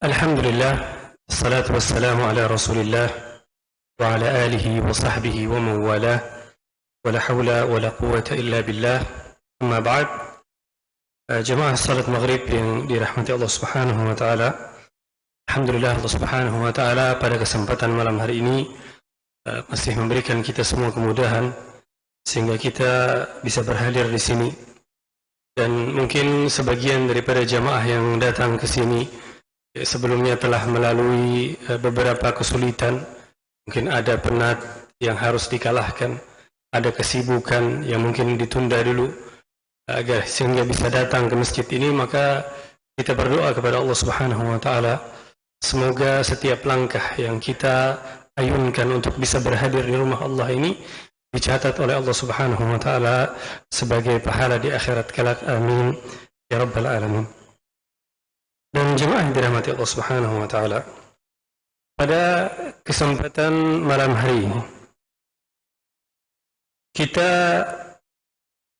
Alhamdulillah, salatu wassalamu ala rasulillah wa ala alihi wa sahbihi wa mawalah wa la hawla wa la quwata illa billah. Amma ba'd. Jemaah salat maghrib yang dirahmati Allah subhanahu wa ta'ala, Alhamdulillah Allah subhanahu wa ta'ala pada kesempatan malam hari ini masih memberikan kita semua kemudahan sehingga kita bisa berhadir di sini. Dan mungkin sebagian daripada jemaah yang datang ke sini sebelumnya telah melalui beberapa kesulitan. Mungkin ada penat yang harus dikalahkan, ada kesibukan yang mungkin ditunda dulu agar sehingga bisa datang ke masjid ini. Maka kita berdoa kepada Allah subhanahu wa ta'ala, semoga setiap langkah yang kita ayunkan untuk bisa berhadir di rumah Allah ini dicatat oleh Allah subhanahu wa ta'ala sebagai pahala di akhirat kelak. Amin ya rabbal alamin. Dan jemaah yang dirahmati Allah subhanahu wa ta'ala, pada kesempatan malam hari ini kita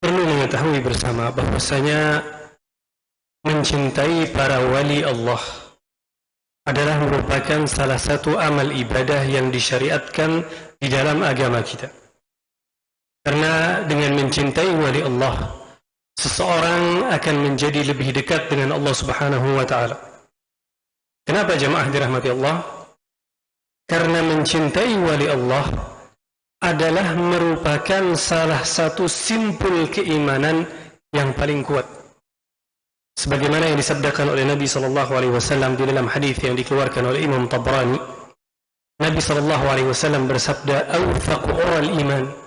perlu mengetahui bersama bahwasanya mencintai para wali Allah adalah merupakan salah satu amal ibadah yang disyariatkan di dalam agama kita. Karena dengan mencintai wali Allah, seseorang akan menjadi lebih dekat dengan Allah subhanahu wa ta'ala. Kenapa jemaah dirahmati Allah? Karena mencintai wali Allah adalah merupakan salah satu simpul keimanan yang paling kuat. Sebagaimana yang disabdakan oleh Nabi SAW di dalam hadis yang dikeluarkan oleh Imam Tabrani, Nabi SAW bersabda, "Awthaqu ural iman."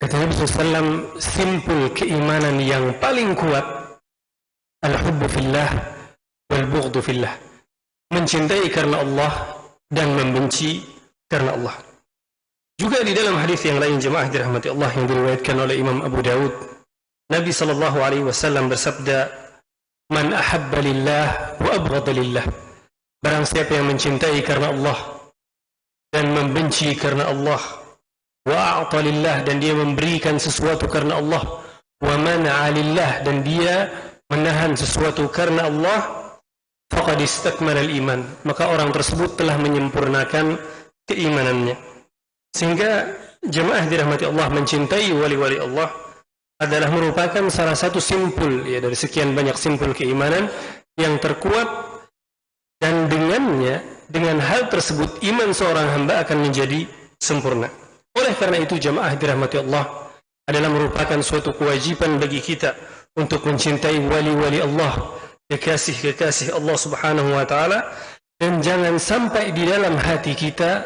Kata Nabi SAW, simpul keimanan yang paling kuat, al-hubbu fillah wal-bughdu fillah. Mencintai karena Allah dan membenci karena Allah. Juga di dalam hadis yang lain jemaah dirahmati Allah yang diriwayatkan oleh Imam Abu Dawud, Nabi SAW bersabda, "Man ahabba lillah wa abghada lillah." Barang siapa yang mencintai karena Allah dan membenci karena Allah, wa a'ta lillah, dan dia memberikan sesuatu karena Allah, wa mana'a lillah, dan dia menahan sesuatu karena Allah, faqad istakmala al-iman, maka orang tersebut telah menyempurnakan keimanannya. Sehingga jemaah dirahmati Allah, mencintai wali-wali Allah adalah merupakan salah satu simpul ya dari sekian banyak simpul keimanan yang terkuat, dan dengannya, dengan hal tersebut iman seorang hamba akan menjadi sempurna. Oleh karena itu jemaah dirahmati Allah, adalah merupakan suatu kewajiban bagi kita untuk mencintai wali-wali Allah, kekasih-kekasih Allah subhanahu wa ta'ala, dan jangan sampai di dalam hati kita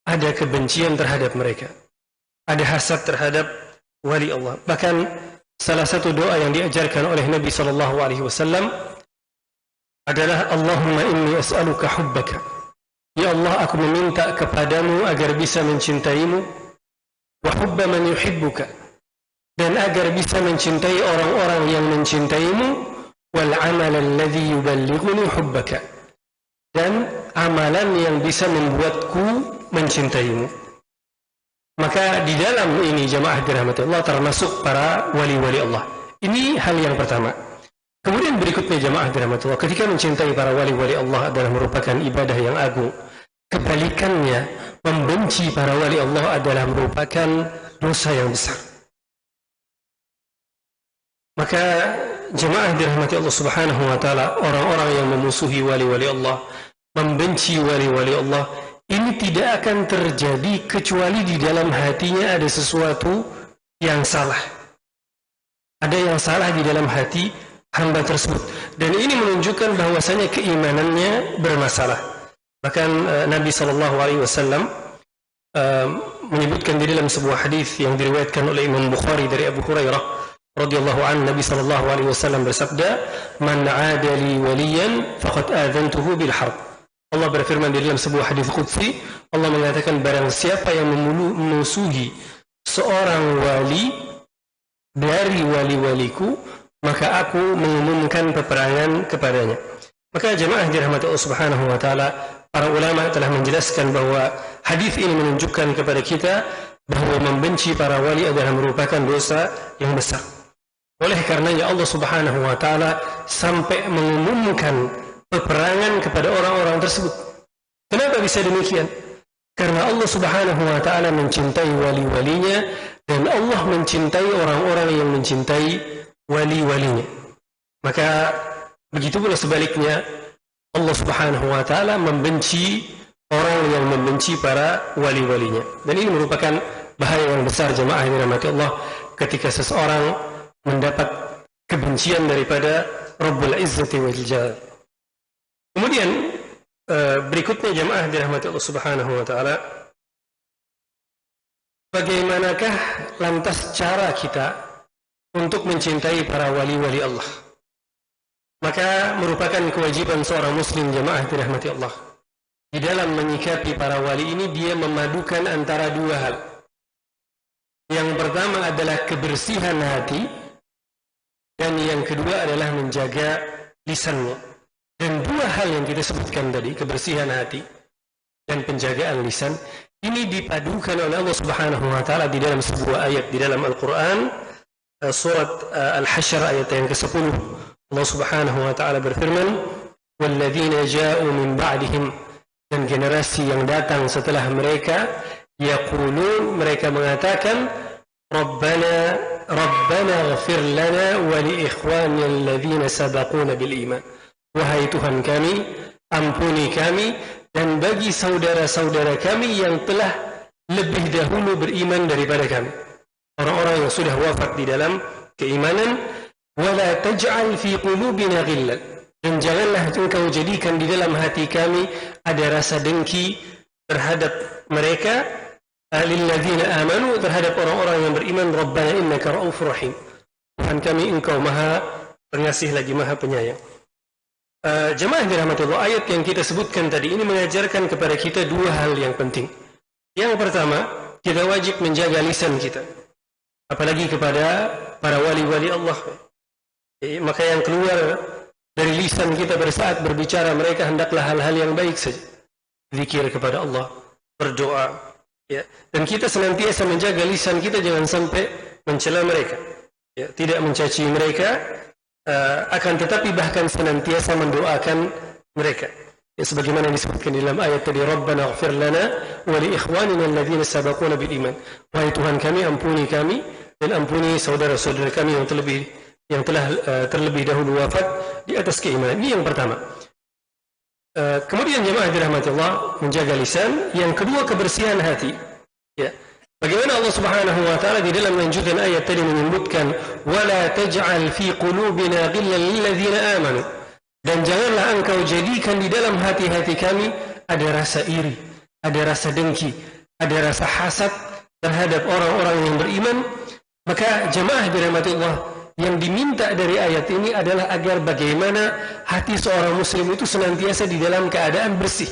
ada kebencian terhadap mereka, ada hasad terhadap wali Allah. Bahkan salah satu doa yang diajarkan oleh Nabi SAW adalah, "Allahumma inni as'aluka hubbaka." Ya Allah, aku meminta kepadamu agar bisa mencintaimu, wa hubba man yuhibbuka, dan agar bisa mencintai orang-orang yang mencintaimu, wal amal alladhi yuballighuni hubbaka, dan amalan yang bisa membuatku mencintaimu. Maka di dalam ini jemaah dirahmati Allah termasuk para wali-wali Allah. Ini hal yang pertama. Kemudian berikutnya jemaah dirahmati Allah, ketika mencintai para wali-wali Allah adalah merupakan ibadah yang agung. Kebalikannya, membenci para wali Allah adalah merupakan dosa yang besar. Maka jemaah dirahmati Allah subhanahu wa ta'ala, orang-orang yang memusuhi wali-wali Allah, membenci wali-wali Allah, ini tidak akan terjadi kecuali di dalam hatinya ada sesuatu yang salah. Ada yang salah di dalam hati hamba tersebut, dan ini menunjukkan bahwasanya keimanannya bermasalah. Bahkan Nabi SAW menyebutkan di dalam sebuah hadis yang diriwayatkan oleh Imam Bukhari dari Abu Hurairah radhiyallahu anhu, Nabi SAW bersabda, "Man 'ada li waliyan faqad adzantuhu bil harb." Allah berfirman di dalam sebuah hadis qudsi, Allah mengatakan, barang siapa yang memusuhi seorang wali dari wali-waliku, maka aku mengumumkan peperangan kepadanya. Maka jemaah dirahmati Allah subhanahu wa ta'ala, para ulama telah menjelaskan bahwa hadis ini menunjukkan kepada kita bahwa membenci para wali adalah merupakan dosa yang besar. Oleh karenanya Allah subhanahu wa ta'ala sampai mengumumkan peperangan kepada orang-orang tersebut. Kenapa bisa demikian? Karena Allah Subhanahu wa taala mencintai wali-walinya dan Allah mencintai orang-orang yang mencintai wali-walinya. Maka begitu pula sebaliknya, Allah Subhanahu wa taala membenci orang yang membenci para wali-walinya. Dan ini merupakan bahaya yang besar jemaah yang dirahmati Allah ketika seseorang mendapat kebencian daripada Rabbul Izzati wal Jalal. Kemudian berikutnya jemaah dirahmati Allah Subhanahu wa taala, bagaimanakah lantas cara kita untuk mencintai para wali-wali Allah? Maka merupakan kewajiban seorang muslim jemaah dirahmati Allah. Di dalam menyikapi para wali ini dia memadukan antara dua hal. Yang pertama adalah kebersihan hati dan yang kedua adalah menjaga lisannya. Dan dua hal yang kita sebutkan tadi, kebersihan hati dan penjagaan lisan, ini dipadukan oleh Allah Subhanahu wa taala di dalam sebuah ayat di dalam Al-Qur'an, surat Al-Hasyr ayat yang ke-10. Allah Subhanahu wa taala berfirman, "Walladzina ja'u min ba'dihim," dan generasi yang datang setelah mereka, yaqulun, mereka mengatakan, Rabbana ighfir lana wa li ikhwanina alladhina sabaquna bil iman. Wahai Tuhan kami, ampuni kami dan bagi saudara-saudara kami yang telah lebih dahulu beriman daripada kami. Orang-orang yang sudah wafat di dalam keimanan. Wala taj'al fi qulubina ghillan, dan janganlah engkau jadikan di dalam hati kami ada rasa dengki terhadap mereka, lilladzina amanu, terhadap orang-orang yang beriman, Rabbana innaka ra'ufur rahim. Tuhan kami, engkau maha pengasih lagi maha penyayang. Jemaah dirahmati Allah, ayat yang kita sebutkan tadi ini mengajarkan kepada kita dua hal yang penting. Yang pertama, kita wajib menjaga lisan kita, apalagi kepada para wali-wali Allah. Maka yang keluar dari lisan kita pada saat berbicara mereka hendaklah hal-hal yang baik saja. Zikir kepada Allah, berdoa, ya. Dan kita senantiasa menjaga lisan kita jangan sampai mencela mereka, ya. Tidak mencaci mereka, akan tetapi bahkan senantiasa mendoakan mereka. Ya, sebagaimana disebutkan di dalam ayat tadi, Rabbana ighfir lana wa li ikhwanina alladhina sabaquna bil iman. Wahai Tuhan kami, ampuni kami dan ampuni saudara-saudara kami yang telah terlebih dahulu wafat di atas keimanan. Ini yang pertama. Kemudian jemaah dirahmati Allah, menjaga lisan. Yang kedua, kebersihan hati. Ya. Bagaimana Allah Subhanahu wa taala di dalam lanjutan ayat tadi menyebutkan wala taj'al fi qulubina ghillan lil ladzina amanu, dan janganlah engkau jadikan di dalam hati-hati kami ada rasa iri, ada rasa dengki, ada rasa hasad terhadap orang-orang yang beriman. Maka jemaah dirahmati Allah, yang diminta dari ayat ini adalah agar bagaimana hati seorang muslim itu senantiasa di dalam keadaan bersih.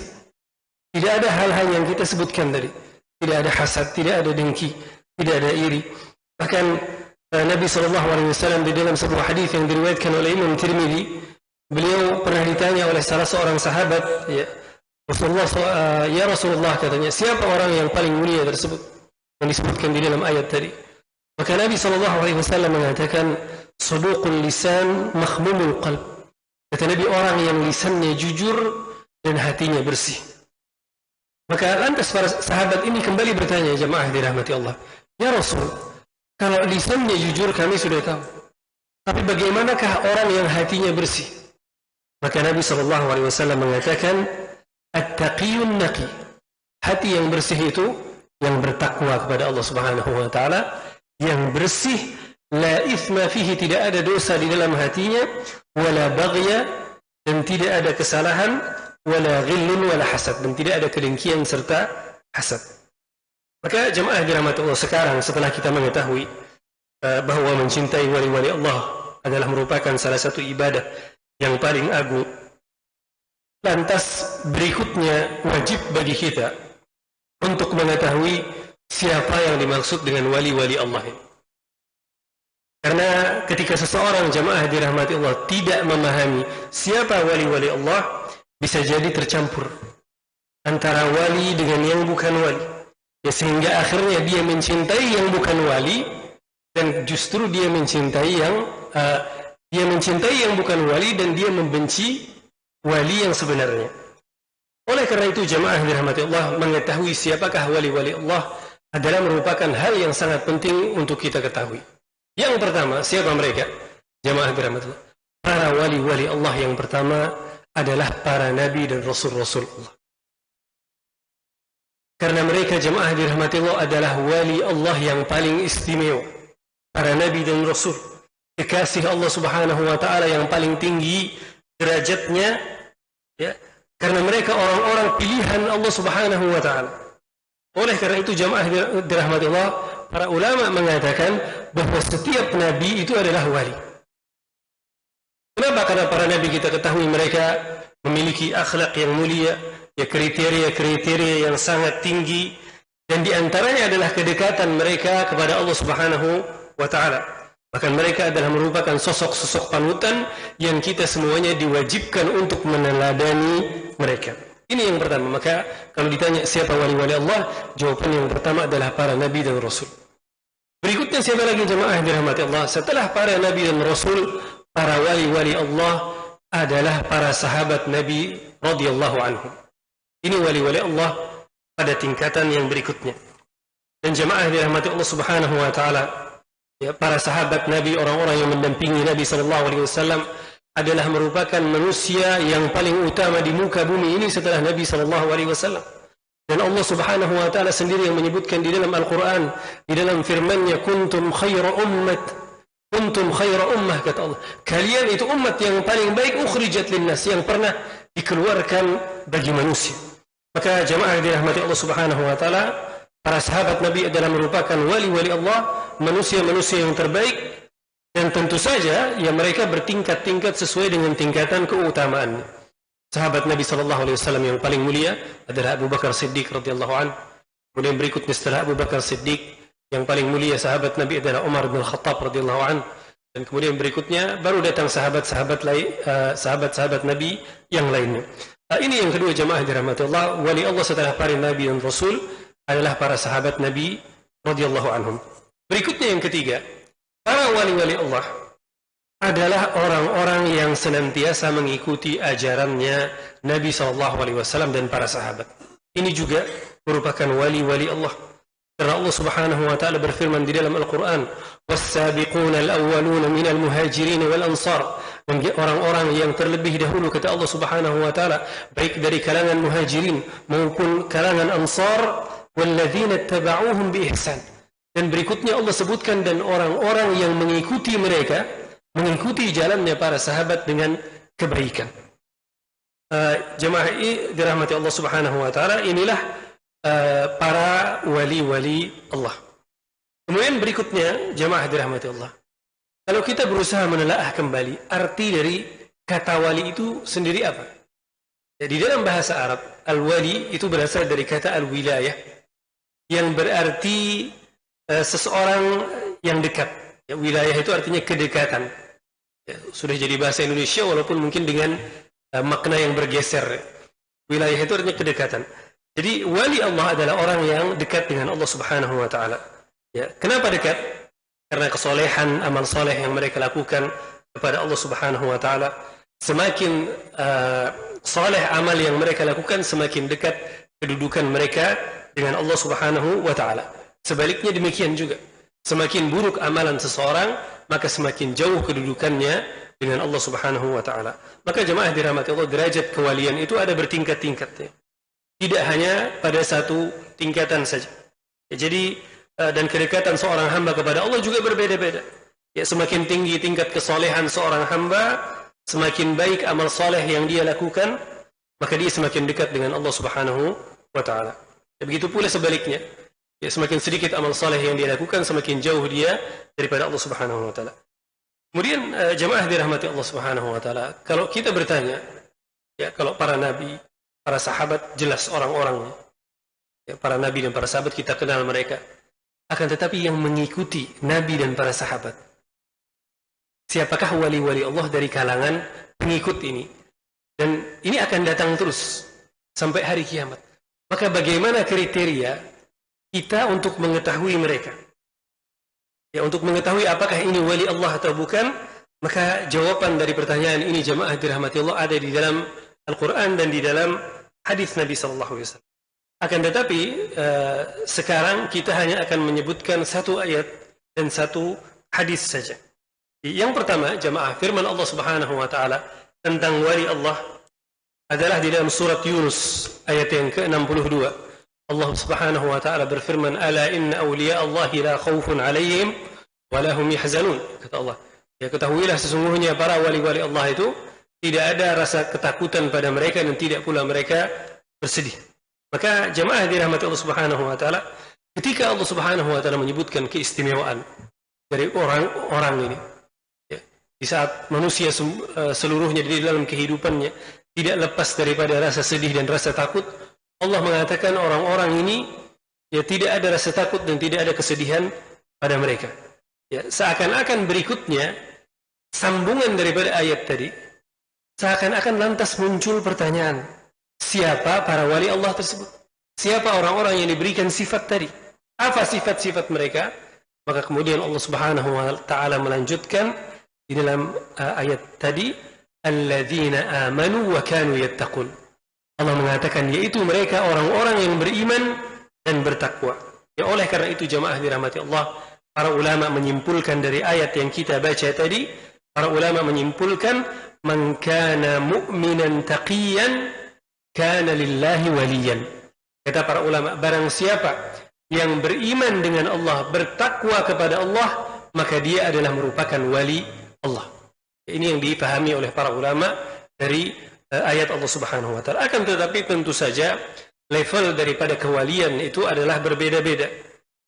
Tidak ada hal-hal yang kita sebutkan tadi. Tidak ada hasad, tidak ada dengki, tidak ada iri. Bahkan Nabi SAW di dalam sebuah hadis yang diriwayatkan oleh Imam Tirmidzi, beliau pernah ditanya oleh salah seorang sahabat, ya Rasulullah, katanya, siapa orang yang paling mulia tersebut yang disebutkan di dalam ayat tadi? Maka Nabi SAW mengatakan, saduqul lisan makhmumul qalb. Kata Nabi, orang yang lisannya jujur dan hatinya bersih. Maka lantas para sahabat ini kembali bertanya, jemaah dirahmati Allah, ya Rasul, kalau lisannya jujur kami sudah tahu, tapi bagaimanakah orang yang hatinya bersih? Maka Nabi SAW mengatakan, at-taqiyun naqi, hati yang bersih itu yang bertakwa kepada Allah Subhanahu wa taala, yang bersih, la ithma fihi, tidak ada dosa di dalam hatinya, wala baghya, dan tidak ada kesalahan, wala ghillun wala hasad, dan tidak ada kedengkian serta hasad. Maka jemaah dirahmati Allah, sekarang setelah kita mengetahui bahwa mencintai wali-wali Allah adalah merupakan salah satu ibadah yang paling agung, lantas berikutnya wajib bagi kita untuk mengetahui siapa yang dimaksud dengan wali-wali Allah ini. Karena ketika seseorang jemaah dirahmati Allah tidak memahami siapa wali-wali Allah, bisa jadi tercampur antara wali dengan yang bukan wali, ya, sehingga akhirnya dia mencintai yang bukan wali, dan justru dia mencintai yang bukan wali, dan dia membenci wali yang sebenarnya. Oleh karena itu jamaah dirahmati Allah, mengetahui siapakah wali-wali Allah adalah merupakan hal yang sangat penting untuk kita ketahui. Yang pertama, siapa mereka? Jamaah dirahmati Allah. Para wali-wali Allah yang pertama adalah para nabi dan rasul-rasul Allah. Karena mereka jamaah dirahmati Allah adalah wali Allah yang paling istimewa. Para nabi dan rasul, kekasih Allah Subhanahu wa taala yang paling tinggi derajatnya, ya. Karena mereka orang-orang pilihan Allah Subhanahu wa taala. Oleh karena itu jamaah dirahmati Allah, para ulama mengatakan bahwa setiap nabi itu adalah wali. Kenapa? Karena para nabi kita ketahui mereka memiliki akhlak yang mulia, ya, kriteria-kriteria yang sangat tinggi, dan diantaranya adalah kedekatan mereka kepada Allah Subhanahu wa taala. Bahkan mereka adalah merupakan sosok-sosok panutan yang kita semuanya diwajibkan untuk meneladani mereka. Ini yang pertama. Maka kalau ditanya siapa wali-wali Allah, jawaban yang pertama adalah para nabi dan rasul. Berikutnya siapa lagi jemaah dirahmati Allah? Setelah para nabi dan rasul, para wali-wali Allah adalah para sahabat Nabi radhiyallahu anhum. Ini wali-wali Allah pada tingkatan yang berikutnya. Dan jemaah dirahmati Allah Subhanahu wa taala, ya, para sahabat Nabi, orang-orang yang mendampingi Nabi sallallahu alaihi wasallam adalah merupakan manusia yang paling utama di muka bumi ini setelah Nabi sallallahu alaihi wasallam. Dan Allah Subhanahu wa taala sendiri yang menyebutkan di dalam Al-Qur'an, di dalam firman-Nya, kuntum khaira ummah, kata Allah. Kalian itu umat yang paling baik, ukhrijat linnas, yang pernah dikeluarkan bagi manusia. Maka jamaah dirahmati Allah Subhanahu wa taala, para sahabat Nabi adalah merupakan wali-wali Allah, manusia-manusia yang terbaik, dan tentu saja ya mereka bertingkat-tingkat sesuai dengan tingkatan keutamaan. Sahabat Nabi sallallahu alaihi wasallam yang paling mulia adalah Abu Bakar Siddiq radhiyallahu anhu. Kemudian berikutnya setelah Abu Bakar Siddiq yang paling mulia sahabat Nabi adalah Umar bin Khattab radhiyallahu anhu. Dan kemudian berikutnya baru datang sahabat-sahabat Nabi yang lainnya. Ini yang kedua jamaah dirahmati Allah, wali Allah setelah para nabi dan rasul adalah para sahabat Nabi radhiyallahu anhum. Berikutnya yang ketiga, para wali-wali Allah adalah orang-orang yang senantiasa mengikuti ajarannya Nabi SAW dan para sahabat. Ini juga merupakan wali-wali Allah. Karena Allah Subhanahu wa taala berfirman di dalam Al-Qur'an, "Was-sabiquna al-awwaluna minal muhajirin wal ansar." Dan orang-orang yang terlebih dahulu, kata Allah Subhanahu wa taala, baik dari kalangan muhajirin maupun kalangan ansar, walladzina tabauhum bi ihsan. Dan berikutnya Allah sebutkan dan orang-orang yang mengikuti mereka, mengikuti jalannya para sahabat dengan kebaikan. Jemaah dirahmati Allah Subhanahu wa taala, inilah para wali-wali Allah. Kemudian berikutnya jemaah dirahmati Allah, kalau kita berusaha menelaah kembali arti dari kata wali itu sendiri apa? Ya, di dalam bahasa Arab, al-wali itu berasal dari kata al-wilayah, yang berarti seseorang yang dekat. Ya, wilayah itu artinya kedekatan. Ya, sudah jadi bahasa Indonesia walaupun mungkin dengan makna yang bergeser. Wilayah itu artinya kedekatan. Jadi wali Allah adalah orang yang dekat dengan Allah Subhanahu wa taala. Ya, kenapa dekat? Karena kesolehan, amal soleh yang mereka lakukan kepada Allah Subhanahu wa taala. Semakin soleh amal yang mereka lakukan, semakin dekat kedudukan mereka dengan Allah Subhanahu wa taala. Sebaliknya demikian juga. Semakin buruk amalan seseorang, maka semakin jauh kedudukannya dengan Allah Subhanahu wa taala. Maka jemaah dirahmati Allah, derajat kewalian itu ada bertingkat-tingkatnya. Tidak hanya pada satu tingkatan saja. Ya, jadi dan kedekatan seorang hamba kepada Allah juga berbeda-beda. Ya, semakin tinggi tingkat kesolehan seorang hamba, semakin baik amal soleh yang dia lakukan, maka dia semakin dekat dengan Allah Subhanahu wa taala. Ya, begitu pula sebaliknya. Ya, semakin sedikit amal soleh yang dia lakukan, semakin jauh dia daripada Allah Subhanahu wa taala. Kemudian jemaah dirahmati Allah Subhanahu wa taala, kalau kita bertanya, ya, kalau para nabi, para sahabat jelas orang-orangnya. Ya, para nabi dan para sahabat kita kenal mereka. Akan tetapi yang mengikuti nabi dan para sahabat, siapakah wali-wali Allah dari kalangan pengikut ini? Dan ini akan datang terus sampai hari kiamat. Maka bagaimana kriteria kita untuk mengetahui mereka? Ya, untuk mengetahui apakah ini wali Allah atau bukan, maka jawaban dari pertanyaan ini jemaah dirahmati Allah ada di dalam Al-Quran dan di dalam hadis Nabi Sallallahu Alaihi Wasallam. Akan tetapi sekarang kita hanya akan menyebutkan satu ayat dan satu hadis saja. Yang pertama, jamaah, firman Allah Subhanahu wa taala tentang wali Allah adalah di dalam surat Yunus ayat yang ke-62. Allah Subhanahu wa taala berfirman, "Ala inna awliya Allahi la khaufun 'alaihim wa la hum yahzanun." Kata Allah, ya ketahuilah sesungguhnya para wali-wali Allah itu tidak ada rasa ketakutan pada mereka dan tidak pula mereka bersedih. Maka jemaah dirahmati Allah Subhanahu wa taala, ketika Allah Subhanahu wa taala menyebutkan keistimewaan dari orang-orang ini, ya, di saat manusia seluruhnya di dalam kehidupannya tidak lepas daripada rasa sedih dan rasa takut, Allah mengatakan orang-orang ini ya tidak ada rasa takut dan tidak ada kesedihan pada mereka. Ya, seakan-akan berikutnya sambungan daripada ayat tadi, seakan-akan lantas muncul pertanyaan, siapa para wali Allah tersebut? Siapa orang-orang yang diberikan sifat tadi? Apa sifat-sifat mereka? Maka kemudian Allah Subhanahu wa taala melanjutkan di dalam ayat tadi, alladzina amanu wa kanu yattaqun. Allah mengatakan yaitu mereka orang-orang yang beriman dan bertakwa. Ya, oleh karena itu jemaah dirahmati Allah, para ulama menyimpulkan dari ayat yang kita baca tadi, para ulama menyimpulkan man kana mu'minan taqiyan kana lillahi waliyan. Kata para ulama, barang siapa yang beriman dengan Allah, bertakwa kepada Allah, maka dia adalah merupakan wali Allah. Ini yang dipahami oleh para ulama dari ayat Allah Subhanahu wa taala. Akan tetapi tentu saja level daripada kewalian itu adalah berbeda-beda.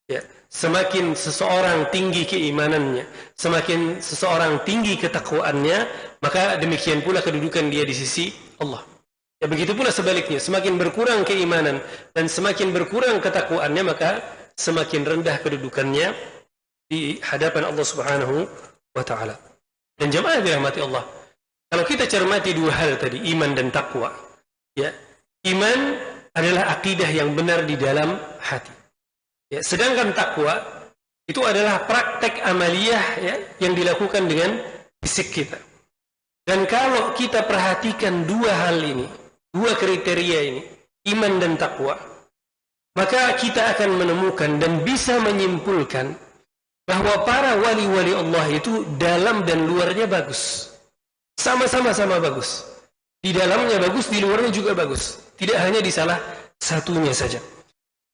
Ya, semakin seseorang tinggi keimanannya, semakin seseorang tinggi ketakwaannya, maka demikian pula kedudukan dia di sisi Allah. Ya, begitu pula sebaliknya, semakin berkurang keimanan dan semakin berkurang ketakwaannya, maka semakin rendah kedudukannya di hadapan Allah Subhanahu wa taala. Dan jemaah dirahmati Allah, kalau kita cermati dua hal tadi, iman dan takwa, ya, iman adalah akidah yang benar di dalam hati. Ya, sedangkan takwa itu adalah praktek amaliyah, ya, yang dilakukan dengan fisik kita. Dan kalau kita perhatikan dua hal ini, dua kriteria ini, iman dan takwa, maka kita akan menemukan dan bisa menyimpulkan bahwa para wali-wali Allah itu dalam dan luarnya bagus. Sama-sama bagus. Di dalamnya bagus, di luarnya juga bagus. Tidak hanya di salah satunya saja.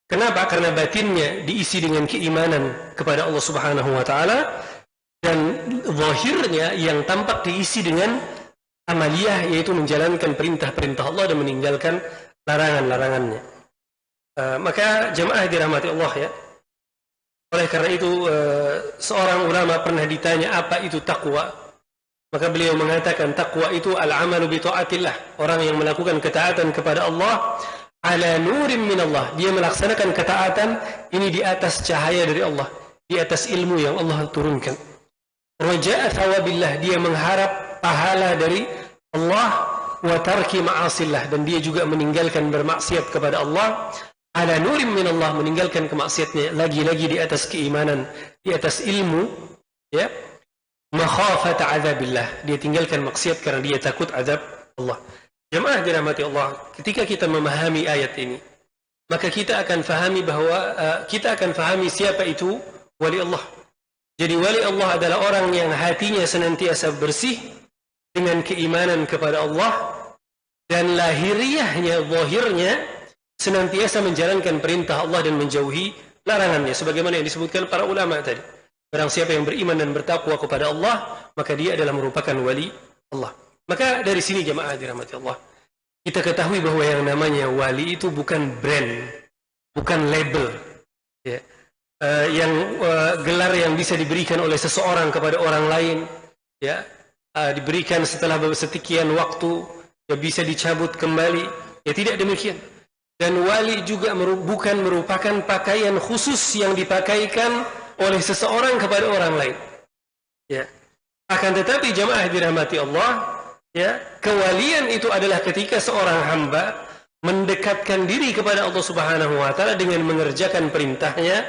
Kenapa? Karena batinnya diisi dengan keimanan kepada Allah Subhanahu wa taala dan zahirnya yang tampak diisi dengan amaliyah, yaitu menjalankan perintah-perintah Allah dan meninggalkan larangan-larangannya. Maka jemaah dirahmati Allah, ya. Oleh karena itu seorang ulama pernah ditanya apa itu takwa. Maka beliau mengatakan takwa itu al-amalu bi ta'atillah, orang yang melakukan ketaatan kepada Allah ala nurim min Allah, dia melaksanakan ketaatan ini di atas cahaya dari Allah, di atas ilmu yang Allah turunkan. Raja'a thawabillah, dia mengharap pahala dari Allah, wa tarki ma'asillah, dan dia juga meninggalkan bermaksiat kepada Allah. Ala nurim min Allah, meninggalkan kemaksiatnya lagi-lagi di atas keimanan, di atas ilmu, ya. Makhafata azabillah, dia tinggalkan maksiat karena dia takut azab Allah. Jemaah dirahmati Allah, ketika kita memahami ayat ini, maka kita akan fahami siapa itu wali Allah. Jadi wali Allah adalah orang yang hatinya senantiasa bersih dengan keimanan kepada Allah dan lahiriahnya, zahirnya senantiasa menjalankan perintah Allah dan menjauhi larangannya, sebagaimana yang disebutkan para ulama tadi. Barang siapa yang beriman dan bertakwa kepada Allah, maka dia adalah merupakan wali Allah. Maka dari sini jemaah dirahmati Allah, kita ketahui bahwa yang namanya wali itu bukan brand, bukan label, ya. Gelar yang bisa diberikan oleh seseorang kepada orang lain, ya, diberikan setelah sekian waktu, ya, bisa dicabut kembali, ya, tidak demikian. Dan wali juga bukan merupakan pakaian khusus yang dipakaikan oleh seseorang kepada orang lain, ya. Akan tetapi jemaah dirahmati Allah, ya, kewalian itu adalah ketika seorang hamba mendekatkan diri kepada Allah Subhanahu wa taala dengan mengerjakan perintahnya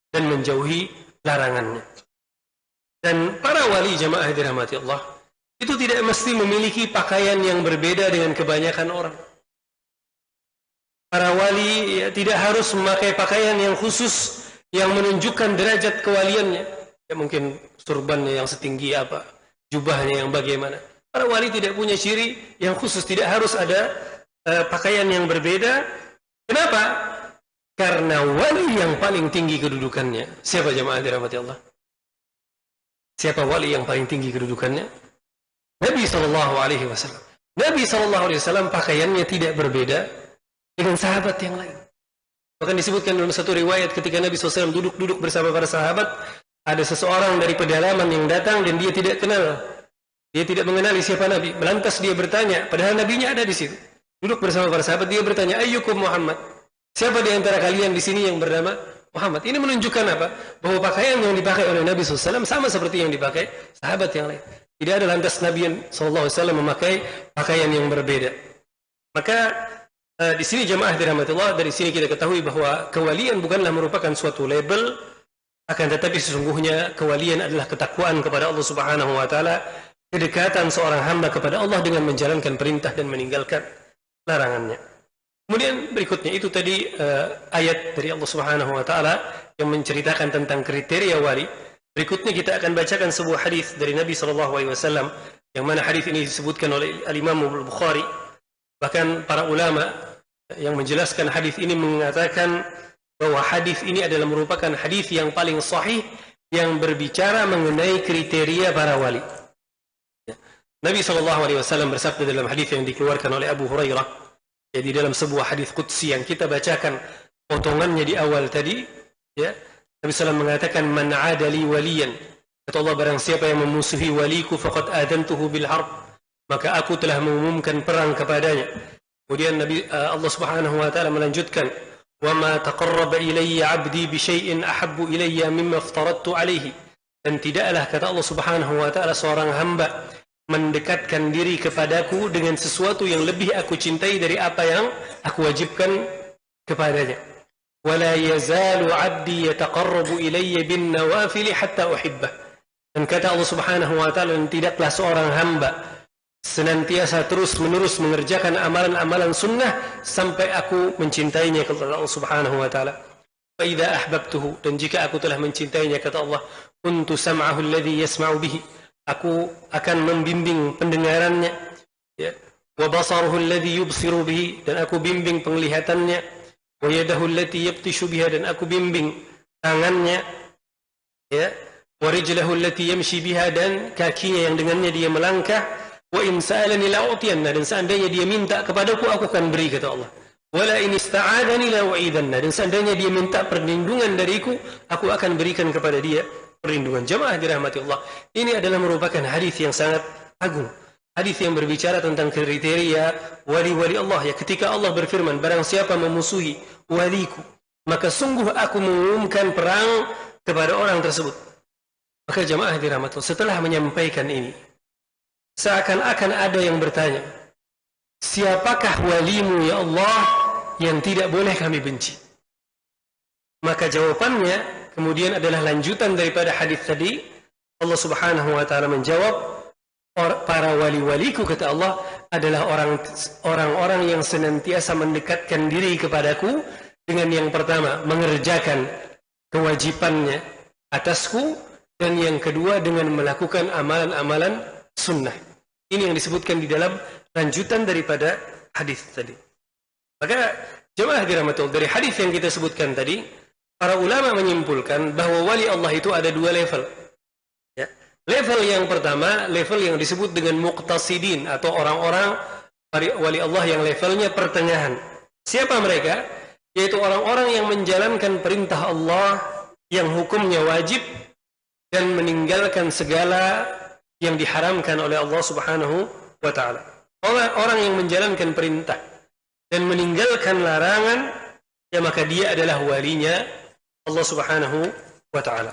dan menjauhi larangannya. Dan para wali jemaah dirahmati Allah, itu tidak mesti memiliki pakaian yang berbeda dengan kebanyakan orang. Para wali tidak harus memakai pakaian yang khusus yang menunjukkan derajat kewaliannya. Ya, mungkin surbannya yang setinggi apa, jubahnya yang bagaimana. Para wali tidak punya ciri yang khusus, tidak harus ada pakaian yang berbeda. Kenapa? Karena wali yang paling tinggi kedudukannya. Siapa jemaah dirahmati Allah? Siapa wali yang paling tinggi kedudukannya? Nabi SAW. Nabi SAW pakaiannya tidak berbeda dengan sahabat yang lain. Bahkan disebutkan dalam satu riwayat ketika Nabi SAW duduk bersama para sahabat, ada seseorang dari pedalaman yang datang dan dia tidak kenal. Dia tidak mengenali siapa Nabi. Lantas dia bertanya, padahal Nabinya ada di situ. Duduk bersama para sahabat, dia bertanya, ayyukum Muhammad? Siapa di antara kalian di sini yang bernama Muhammad? Ini menunjukkan apa? Bahwa pakaian yang dipakai oleh Nabi SAW sama seperti yang dipakai sahabat yang lain. Tidak ada lantas Nabi SAW memakai pakaian yang berbeda. Maka di sini jemaah dirahmati Allah, dari sini kita ketahui bahwa kewalian bukanlah merupakan suatu label, akan tetapi sesungguhnya kewalian adalah ketakwaan kepada Allah Subhanahu wa taala, kedekatan seorang hamba kepada Allah dengan menjalankan perintah dan meninggalkan larangannya. Kemudian berikutnya itu tadi ayat dari Allah Subhanahu wa taala yang menceritakan tentang kriteria wali. Berikutnya kita akan bacakan sebuah hadis dari Nabi sallallahu alaihi wasallam yang mana hadis ini disebutkan oleh Al-Imam Al-Bukhari. Bahkan para ulama yang menjelaskan hadis ini mengatakan bahwa hadis ini adalah merupakan hadis yang paling sahih yang berbicara mengenai kriteria para wali. Nabi SAW bersabda dalam hadis yang dikeluarkan oleh Abu Hurairah, jadi dalam sebuah hadis qudsi yang kita bacakan potongannya di awal tadi, ya, Nabi SAW mengatakan, man adali waliyan, kata Allah, barang siapa yang memusuhi waliku faqad adantuhu bil harb, maka aku telah mengumumkan perang kepadanya. Kemudian Allah Subhanahu wa taala melanjutkan, wa ma taqarraba ilayya 'abdi bi syai'in ahabbu ilayya mimma aftaradtu alayhi, dan tidaklah, kata Allah Subhanahu wa taala, seorang hamba mendekatkan diri kepadaku dengan sesuatu yang lebih aku cintai dari apa yang aku wajibkan kepadanya. Wala yazalu 'abdi yataqarrabu ilayya bin nawafil hatta uhibbah. Dan kata Allah Subhanahu wa taala, tidaklah seorang hamba senantiasa terus-menerus mengerjakan amalan-amalan sunnah sampai aku mencintainya, kata Allah Subhanahu wa taala. Fa idza ahbabtuhu, dan jika aku telah mencintainya, kata Allah, kuntu sam'ahu alladhi yasma'u bihi, aku akan membimbing pendengarannya, ya. Wa basaruhu alladhi yubsiru bihi, dan aku bimbing penglihatannya. Wa yadahu allati yabtishu biha, dan aku bimbing tangannya, ya. Wa rijlahu allati yamshi biha, dan kakinya yang dengannya dia melangkah. Wa in sa'alani la'utiyanna, dan seandainya dia minta kepadaku, aku akan beri, kata Allah. Wala in ista'adani la'u'idanna, dan seandainya dia minta perlindungan dariku, aku akan berikan kepada dia perlindungan. Jemaah dirahmati Allah, ini adalah merupakan hadis yang sangat agung. Hadis yang berbicara tentang kriteria wali-wali Allah, ya, ketika Allah berfirman, barang siapa memusuhi waliku, maka sungguh aku mengumumkan perang kepada orang tersebut. Maka jemaah dirahmati Allah, setelah menyampaikan ini, seakan-akan ada yang bertanya, siapakah walimu ya Allah yang tidak boleh kami benci? Maka jawabannya kemudian adalah lanjutan daripada hadis tadi. Allah Subhanahu wa taala menjawab, para wali-waliku, kata Allah, adalah orang-orang yang senantiasa mendekatkan diri kepadaku dengan yang pertama, mengerjakan kewajibannya atasku, dan yang kedua dengan melakukan amalan-amalan sunnah. Ini yang disebutkan di dalam lanjutan daripada hadis tadi. Maka jemaah dirahmati Allah, dari hadis yang kita sebutkan tadi, para ulama menyimpulkan bahwa wali Allah itu ada dua level. Ya. Level yang pertama, level yang disebut dengan muqtasidin, atau orang-orang wali Allah yang levelnya pertengahan. Siapa mereka? Yaitu orang-orang yang menjalankan perintah Allah yang hukumnya wajib dan meninggalkan segala yang diharamkan oleh Allah Subhanahu wa taala. Orang yang menjalankan perintah dan meninggalkan larangan, ya, maka dia adalah walinya Allah Subhanahu wa taala.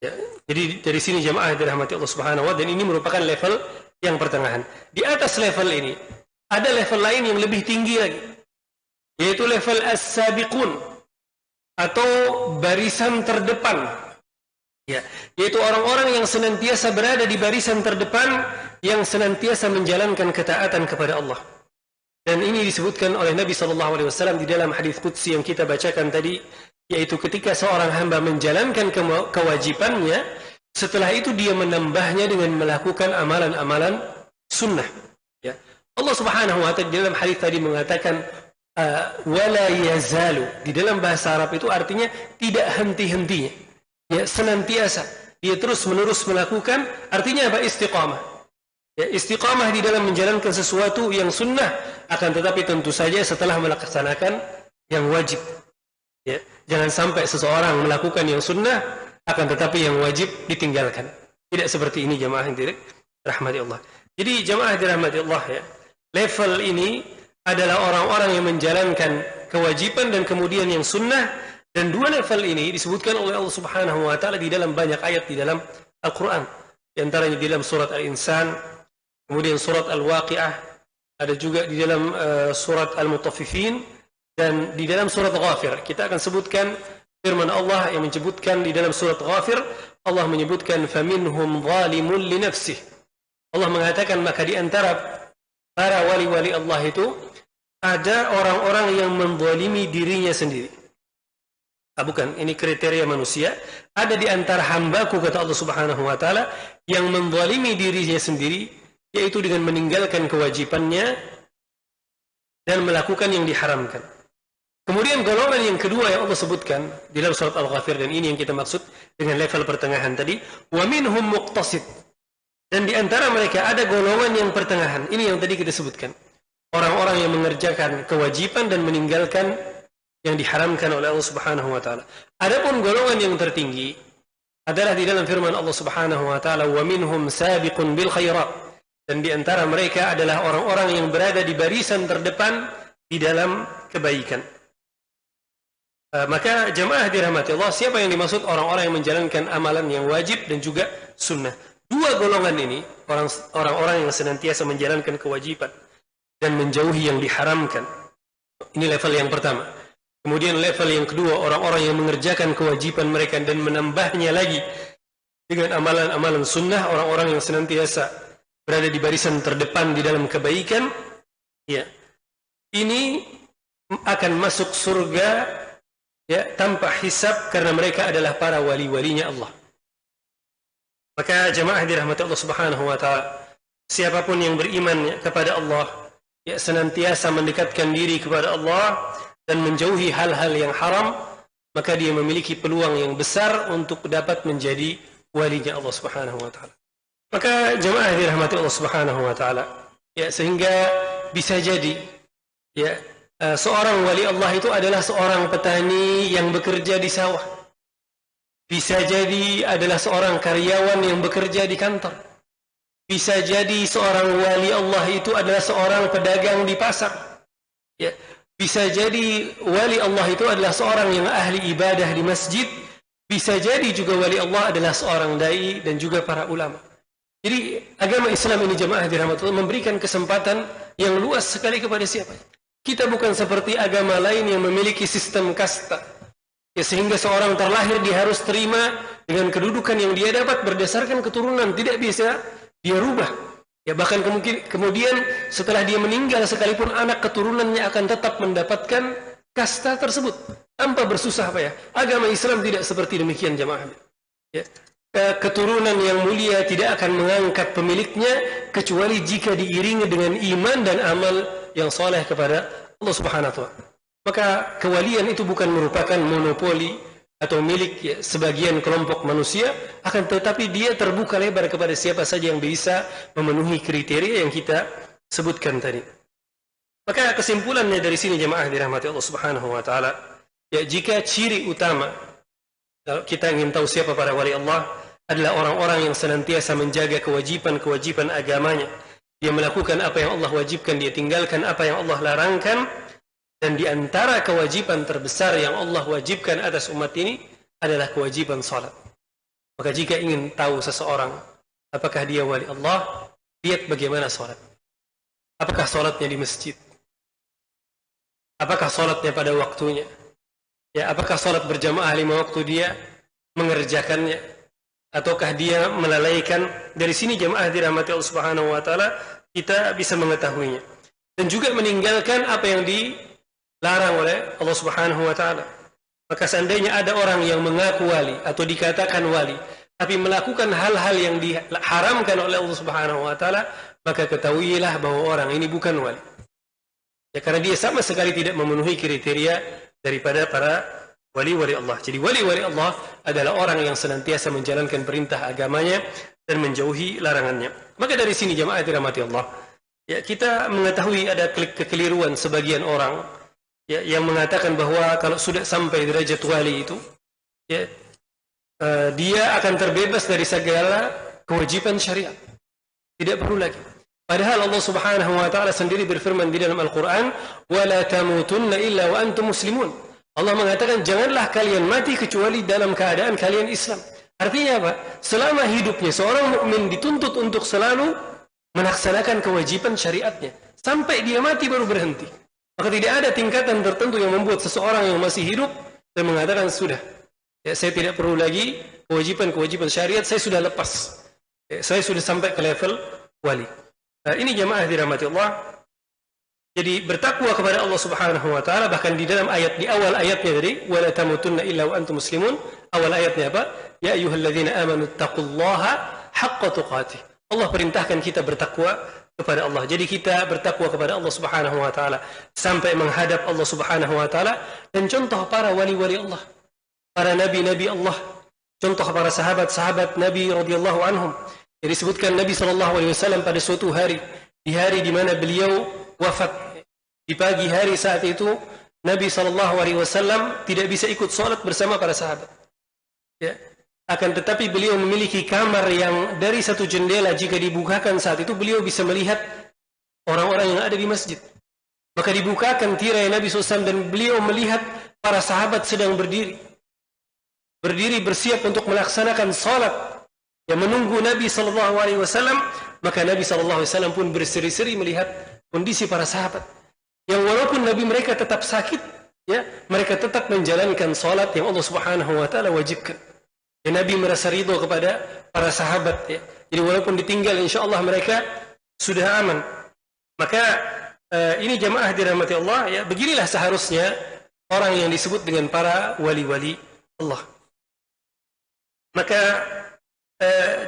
Ya, jadi dari sini jemaah dirahmati Allah Subhanahu wa taala, dan ini merupakan level yang pertengahan. Di atas level ini ada level lain yang lebih tinggi lagi, yaitu level as-sabiqun, atau barisan terdepan Ya, yaitu orang-orang yang senantiasa berada di barisan terdepan, yang senantiasa menjalankan ketaatan kepada Allah. Dan ini disebutkan oleh Nabi SAW di dalam hadis qudsi yang kita bacakan tadi, yaitu ketika seorang hamba menjalankan kewajibannya, setelah itu dia menambahnya dengan melakukan amalan-amalan sunnah. Ya. Allah Subhanahu wa taala di dalam hadis tadi mengatakan wala yazalu. Di dalam bahasa Arab itu artinya tidak henti-hentinya. Ya, senantiasa dia terus-menerus melakukan, artinya apa? Istiqamah. Ya, istiqamah di dalam menjalankan sesuatu yang sunnah, akan tetapi tentu saja setelah melaksanakan yang wajib. Ya, jangan sampai seseorang melakukan yang sunnah, akan tetapi yang wajib ditinggalkan. Tidak seperti ini jamaah yang dirahmati Allah. Jadi jamaah dirahmati Allah, ya, level ini adalah orang-orang yang menjalankan kewajiban dan kemudian yang sunnah. Dan dua level ini disebutkan oleh Allah Subhanahu wa taala di dalam banyak ayat di dalam Al-Qur'an. Di antaranya di dalam surat Al-Insan, kemudian surat Al-Waqi'ah, ada juga di dalam surat Al-Mutaffifin, dan di dalam surat Ghafir. Kita akan sebutkan firman Allah yang menyebutkan di dalam surat Ghafir, Allah menyebutkan faminhum zalimun li nafsih. Allah mengatakan maka di antara para wali-wali Allah itu ada orang-orang yang menzalimi dirinya sendiri. Bukan, ini kriteria manusia. Ada di antara hambaku, kata Allah Subhanahu wa taala, yang menzalimi dirinya sendiri, yaitu dengan meninggalkan kewajibannya dan melakukan yang diharamkan. Kemudian golongan yang kedua yang Allah sebutkan di dalam surat Al-Ghafir, dan ini yang kita maksud dengan level pertengahan tadi, wa minhum muqtasid. Dan di antara mereka ada golongan yang pertengahan. Ini yang tadi kita sebutkan. Orang-orang yang mengerjakan kewajiban dan meninggalkan yang diharamkan oleh Allah Subhanahu wa taala. Adapun golongan yang tertinggi adalah di dalam firman Allah Subhanahu wa taala, "Wa minhum sabiqun bil khairat." Dan di antara mereka adalah orang-orang yang berada di barisan terdepan di dalam kebaikan. Maka jemaah dirahmati Allah, siapa yang dimaksud orang-orang yang menjalankan amalan yang wajib dan juga sunnah? Dua golongan ini, orang-orang yang senantiasa menjalankan kewajiban dan menjauhi yang diharamkan. Ini level yang pertama. Kemudian level yang kedua, orang-orang yang mengerjakan kewajiban mereka dan menambahnya lagi dengan amalan-amalan sunnah, orang-orang yang senantiasa berada di barisan terdepan di dalam kebaikan, ya, ini akan masuk surga, ya, tanpa hisab, karena mereka adalah para wali-walinya Allah. Maka jemaah dirahmati Allah Subhanahu wa taala, siapapun yang beriman kepada Allah, ya, senantiasa mendekatkan diri kepada Allah dan menjauhi hal-hal yang haram, maka dia memiliki peluang yang besar untuk dapat menjadi walinya Allah Subhanahu wa taala. Maka jemaah dirahmati Allah Subhanahu wa taala, ya, sehingga bisa jadi, ya, seorang wali Allah itu adalah seorang petani yang bekerja di sawah. Bisa jadi adalah seorang karyawan yang bekerja di kantor. Bisa jadi seorang wali Allah itu adalah seorang pedagang di pasar. Ya. Bisa jadi wali Allah itu adalah seorang yang ahli ibadah di masjid. Bisa jadi juga wali Allah adalah seorang dai dan juga para ulama. Jadi agama Islam ini jemaah dirahmati Allah memberikan kesempatan yang luas sekali kepada siapa. Kita bukan seperti agama lain yang memiliki sistem kasta. Ya, sehingga seorang terlahir dia harus terima dengan kedudukan yang dia dapat berdasarkan keturunan, tidak bisa dia rubah. Ya, bahkan kemudian setelah dia meninggal sekalipun anak keturunannya akan tetap mendapatkan kasta tersebut tanpa bersusah payah. Agama Islam tidak seperti demikian jemaah. Ya. Keturunan yang mulia tidak akan mengangkat pemiliknya kecuali jika diiringi dengan iman dan amal yang soleh kepada Allah Subhanahu wa taala. Maka kewalian itu bukan merupakan monopoli atau milik, ya, sebagian kelompok manusia, akan tetapi dia terbuka lebar kepada siapa saja yang bisa memenuhi kriteria yang kita sebutkan tadi. Maka kesimpulannya dari sini jemaah dirahmati Allah Subhanahu wa taala, ya, jika ciri utama kalau kita ingin tahu siapa para wali Allah adalah orang-orang yang senantiasa menjaga kewajiban-kewajiban agamanya. Dia melakukan apa yang Allah wajibkan, dia tinggalkan apa yang Allah larangkan. Dan di antara kewajiban terbesar yang Allah wajibkan atas umat ini adalah kewajiban salat. Maka jika ingin tahu seseorang apakah dia wali Allah, lihat bagaimana salat. Apakah salatnya di masjid? Apakah salatnya pada waktunya? Ya, apakah salat berjamaah 5 waktu dia mengerjakannya? ataukah dia melalaikan. Dari sini jemaah dirahmati Allah Subhanahu wa taala, kita bisa mengetahuinya. Dan juga meninggalkan apa yang dilarang oleh Allah Subhanahu wa taala. Maka seandainya ada orang yang mengaku wali atau dikatakan wali, tapi melakukan hal-hal yang diharamkan oleh Allah Subhanahu wa taala, maka ketahuilah bahwa orang ini bukan wali. Ya, karena dia sama sekali tidak memenuhi kriteria daripada para wali-wali Allah. Jadi wali-wali Allah adalah orang yang senantiasa menjalankan perintah agamanya dan menjauhi larangannya. Maka dari sini jemaah dirahmati Allah, ya, kita mengetahui ada kekeliruan sebagian orang, ya, yang mengatakan bahwa kalau sudah sampai derajat wali itu, ya, dia akan terbebas dari segala kewajiban syariat. Tidak perlu lagi. Padahal Allah Subhanahu wa taala sendiri berfirman di dalam Al-Qur'an, "Wa la tamutunna illa wa antum muslimun." Allah mengatakan, janganlah kalian mati kecuali dalam keadaan kalian Islam. Artinya apa? Selama hidupnya seorang mukmin dituntut untuk selalu melaksanakan kewajiban syariatnya sampai dia mati baru berhenti. Maka tidak ada tingkatan tertentu yang membuat seseorang yang masih hidup dan mengatakan sudah, ya, saya tidak perlu lagi kewajiban syariat, saya sudah lepas, ya, saya sudah sampai ke level wali. Nah, ini jemaah dirahmati Allah. Jadi bertakwa kepada Allah Subhanahu wa taala, bahkan di dalam ayat, di awal ayatnya tadi, wala tamutunna illa wa antum muslimun, awal ayatnya apa? Ya ayyuhalladzina amanu taqullaha haqqa tuqatih. Allah perintahkan kita bertakwa kepada Allah. Jadi kita bertakwa kepada Allah Subhanahu wa taala sampai menghadap Allah Subhanahu wa taala. Dan contoh para wali-wali Allah, para nabi-nabi Allah, contoh para sahabat-sahabat Nabi radhiyallahu anhum. Jadi disebutkan Nabi SAW pada suatu hari, di hari di mana beliau wafat, di pagi hari saat itu Nabi SAW tidak bisa ikut sholat bersama para sahabat, ya. Akan tetapi beliau memiliki kamar yang dari satu jendela, jika dibukakan saat itu beliau bisa melihat orang-orang yang ada di masjid. Maka dibukakan tirai Nabi SAW dan beliau melihat para sahabat sedang berdiri bersiap untuk melaksanakan sholat, yang menunggu Nabi SAW. Maka Nabi SAW pun berseri-seri melihat kondisi para sahabat, yang walaupun Nabi mereka tetap sakit, ya, mereka tetap menjalankan salat yang Allah Subhanahu wa taala wajibkan. Ya, Nabi merasa ridho kepada para sahabat, ya. Jadi walaupun ditinggal, insyaallah mereka sudah aman. Maka ini jamaah dirahmati Allah, ya, beginilah seharusnya orang yang disebut dengan para wali-wali Allah. Maka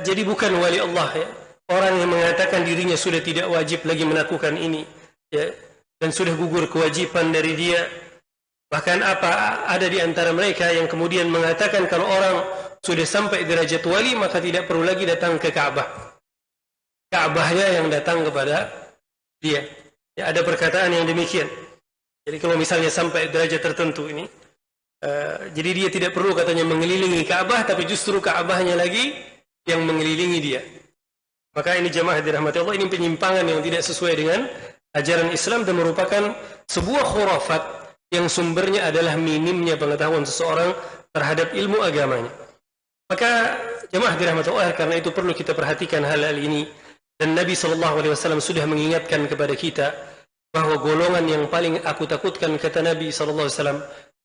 jadi bukan wali Allah, ya, orang yang mengatakan dirinya sudah tidak wajib lagi melakukan ini, ya, dan sudah gugur kewajiban dari dia. Bahkan ada di antara mereka yang kemudian mengatakan kalau orang sudah sampai derajat wali maka tidak perlu lagi datang ke Ka'bah. Ka'bahnya yang datang kepada dia. Ya, ada perkataan yang demikian. Jadi kalau misalnya sampai derajat tertentu ini, jadi dia tidak perlu katanya mengelilingi Ka'bah, tapi justru Ka'bahnya lagi yang mengelilingi dia. Maka ini jamaah dirahmati Allah, ini penyimpangan yang tidak sesuai dengan ajaran Islam dan merupakan sebuah khurafat yang sumbernya adalah minimnya pengetahuan seseorang terhadap ilmu agamanya. Maka jamaah dirahmati Allah, karena itu perlu kita perhatikan hal-hal ini. Dan Nabi SAW sudah mengingatkan kepada kita bahwa golongan yang paling aku takutkan, kata Nabi SAW,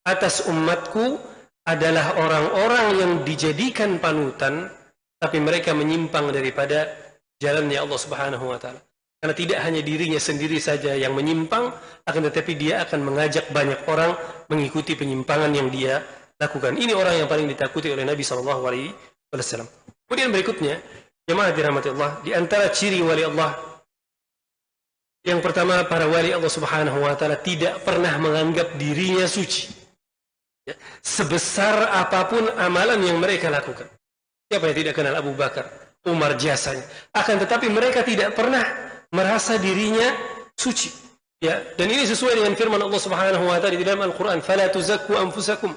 atas umatku adalah orang-orang yang dijadikan panutan tapi mereka menyimpang daripada jalannya Allah Subhanahu wa taala. Karena tidak hanya dirinya sendiri saja yang menyimpang, akan tetapi dia akan mengajak banyak orang mengikuti penyimpangan yang dia lakukan. Ini orang yang paling ditakuti oleh Nabi SAW. Kemudian berikutnya, jemaah dirahmati Allah, di antara ciri wali Allah, yang pertama, para wali Allah Subhanahu wa taala tidak pernah menganggap dirinya suci, ya, sebesar apapun amalan yang mereka lakukan. Siapa yang tidak kenal Abu Bakar, Umar jasanya? Akan tetapi mereka tidak pernah merasa dirinya suci. Ya, dan ini sesuai dengan firman Allah Subhanahu wa taala di dalam Al-Qur'an, "Fala tuzakku anfusakum."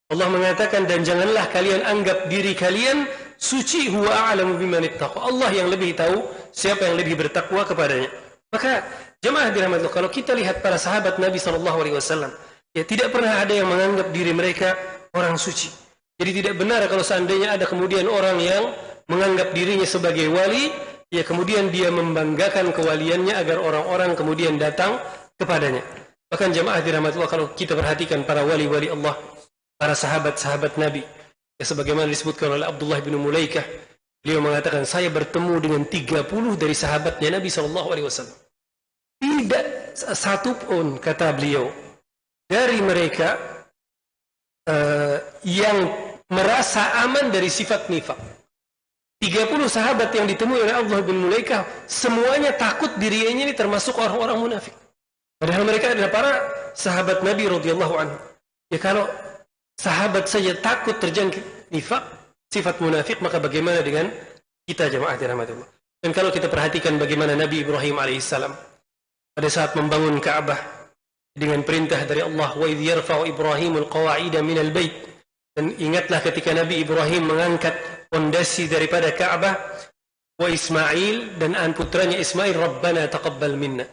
Allah mengatakan, dan janganlah kalian anggap diri kalian suci, huwa a'lamu biman ittaqa. Allah yang lebih tahu siapa yang lebih bertakwa kepadanya. Maka jemaah dirahmati Allah, kalau kita lihat para sahabat Nabi SAW, ya, tidak pernah ada yang menganggap diri mereka orang suci. Jadi tidak benar kalau seandainya ada kemudian orang yang menganggap dirinya sebagai wali, ya, kemudian dia membanggakan kewaliannya agar orang-orang kemudian datang kepadanya. Bahkan jemaah dirahmati Allah, kalau kita perhatikan para wali-wali Allah, para sahabat-sahabat Nabi, Ya, sebagaimana disebutkan oleh Abdullah bin Mulaikah, beliau mengatakan, saya bertemu dengan 30 dari sahabatnya Nabi SAW. Tidak satu pun, kata beliau, dari mereka yang merasa aman dari sifat nifaq. 30 sahabat yang ditemui oleh Abdullah bin Mulaikah, semuanya takut dirinya ini termasuk orang-orang munafik. Padahal mereka adalah para sahabat Nabi radhiyallahu anhu. Ya, kalau sahabat saja takut terjangkit nifaq, sifat munafik, maka bagaimana dengan kita jamaah dirahmati Allah. Dan kalau kita perhatikan bagaimana Nabi Ibrahim alaihissalam pada saat membangun Ka'bah dengan perintah dari Allah, wa idh yarfa'u Ibrahimul qawa'ida minal bait. Dan ingatlah ketika Nabi Ibrahim mengangkat fondasi daripada Ka'bah, wa Ismail, dan putranya Ismail, Rabbana taqabbal minna.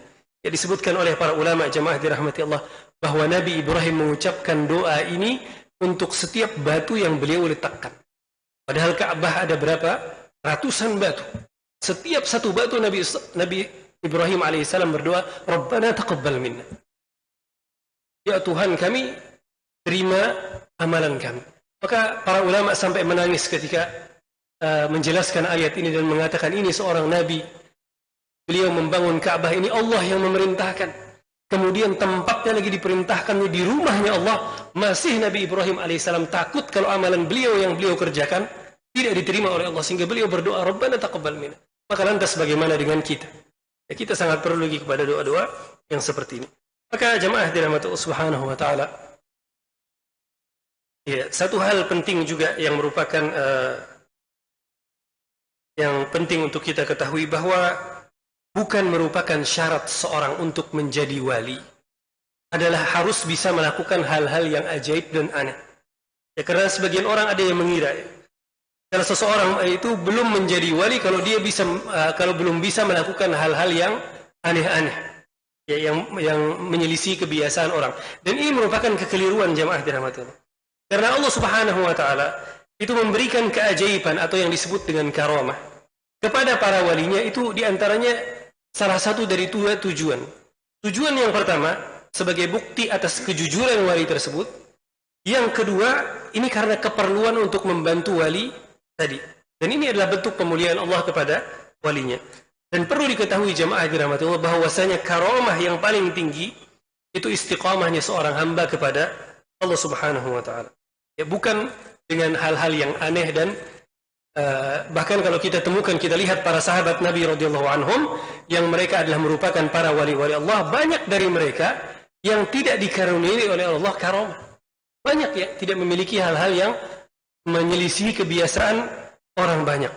Ya, disebutkan oleh para ulama jamaah dirahmati Allah bahwa Nabi Ibrahim mengucapkan doa ini untuk setiap batu yang beliau letakkan. Padahal Ka'bah ada berapa? Ratusan batu. Setiap satu batu Nabi Ibrahim alaihissalam berdoa, Rabbana taqabbal minna. Ya Tuhan kami, terima amalan kami. Maka para ulama sampai menangis ketika menjelaskan ayat ini dan mengatakan ini seorang Nabi. Beliau membangun Ka'bah ini Allah yang memerintahkan. Kemudian tempatnya lagi diperintahkan di rumahnya Allah. Masih Nabi Ibrahim alaihissalam takut kalau amalan beliau yang beliau kerjakan tidak diterima oleh Allah. Sehingga beliau berdoa, Rabbana taqabbal minna. Maka lantas bagaimana dengan kita? Ya, kita sangat perlu lagi kepada doa-doa yang seperti ini. Maka jamaah dirahmati Allah subhanahu wa ta'ala. Ya, satu hal penting juga yang merupakan yang penting untuk kita ketahui bahwa bukan merupakan syarat seorang untuk menjadi wali adalah harus bisa melakukan hal-hal yang ajaib dan aneh. Ya, karena sebagian orang ada yang mengira kalau seseorang itu belum menjadi wali kalau dia bisa kalau belum bisa melakukan hal-hal yang aneh-aneh, ya, yang menyelisih kebiasaan orang. Dan ini merupakan kekeliruan jamaah dirahmati Allah. Karena Allah subhanahu wa ta'ala itu memberikan keajaiban atau yang disebut dengan karamah kepada para walinya, itu diantaranya salah satu dari dua tujuan. Tujuan yang pertama sebagai bukti atas kejujuran wali tersebut. Yang kedua, ini karena keperluan untuk membantu wali tadi. Dan ini adalah bentuk pemuliaan Allah kepada walinya. Dan perlu diketahui jamaah dirahmati Allah bahwasanya karamah yang paling tinggi itu istiqamahnya seorang hamba kepada Allah subhanahu wa ta'ala. Ya, bukan dengan hal-hal yang aneh dan bahkan kalau kita temukan, kita lihat para sahabat Nabi radhiyallahu anhum yang mereka adalah merupakan para wali-wali Allah, banyak dari mereka yang tidak dikaruniai oleh Allah karamah. Banyak ya, tidak memiliki hal-hal yang menyelisih kebiasaan orang banyak.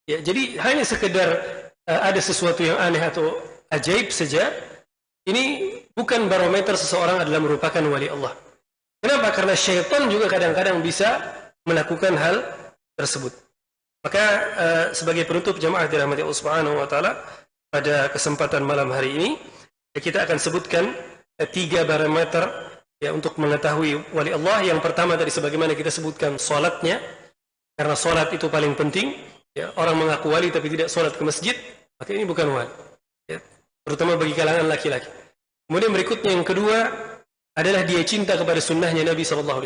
Ya, jadi hanya sekedar ada sesuatu yang aneh atau ajaib saja, ini bukan barometer seseorang adalah merupakan wali Allah. Kenapa? Karena syaitan juga kadang-kadang bisa melakukan hal tersebut. Maka sebagai penutup jamaah dirahmati Allah Subhanahu wa taala, pada kesempatan malam hari ini kita akan sebutkan 3 barometer ya untuk mengetahui wali Allah. Yang pertama tadi sebagaimana kita sebutkan salatnya, karena salat itu paling penting. Ya, orang mengaku wali tapi tidak salat ke masjid, maka ini bukan wali. Ya, terutama bagi kalangan laki-laki. Kemudian berikutnya yang kedua adalah dia cinta kepada sunnahnya Nabi SAW.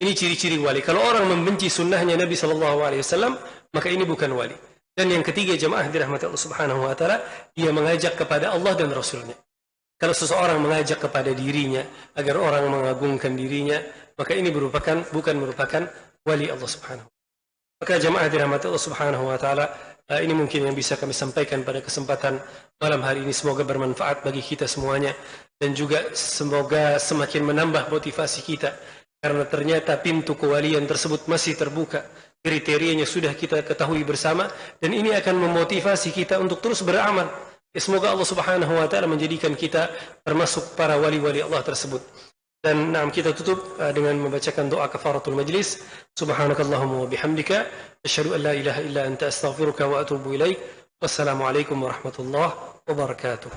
Ini ciri-ciri wali. Kalau orang membenci sunnahnya Nabi SAW, maka ini bukan wali. Dan yang ketiga jamaah dirahmati Allah Subhanahu wa ta'ala, dia mengajak kepada Allah dan Rasulnya. Kalau seseorang mengajak kepada dirinya agar orang mengagungkan dirinya, maka ini bukan merupakan wali Allah Subhanahu. Maka jamaah dirahmati Allah Subhanahu wa ta'ala, ini mungkin yang bisa kami sampaikan pada kesempatan malam hari ini. Semoga bermanfaat bagi kita semuanya dan juga semoga semakin menambah motivasi kita, karena ternyata pintu kewalian tersebut masih terbuka. Kriterianya sudah kita ketahui bersama dan ini akan memotivasi kita untuk terus beramal. Ya, semoga Allah Subhanahu wa ta'ala menjadikan kita termasuk para wali-wali Allah tersebut. Dan kita tutup dengan membacakan doa kafaratul majlis. Subhanakallahumma wa bihamdika asyhadu an la ilaha illa anta astaghfiruka wa atubu ilaik. Wassalamualaikum warahmatullahi wabarakatuh.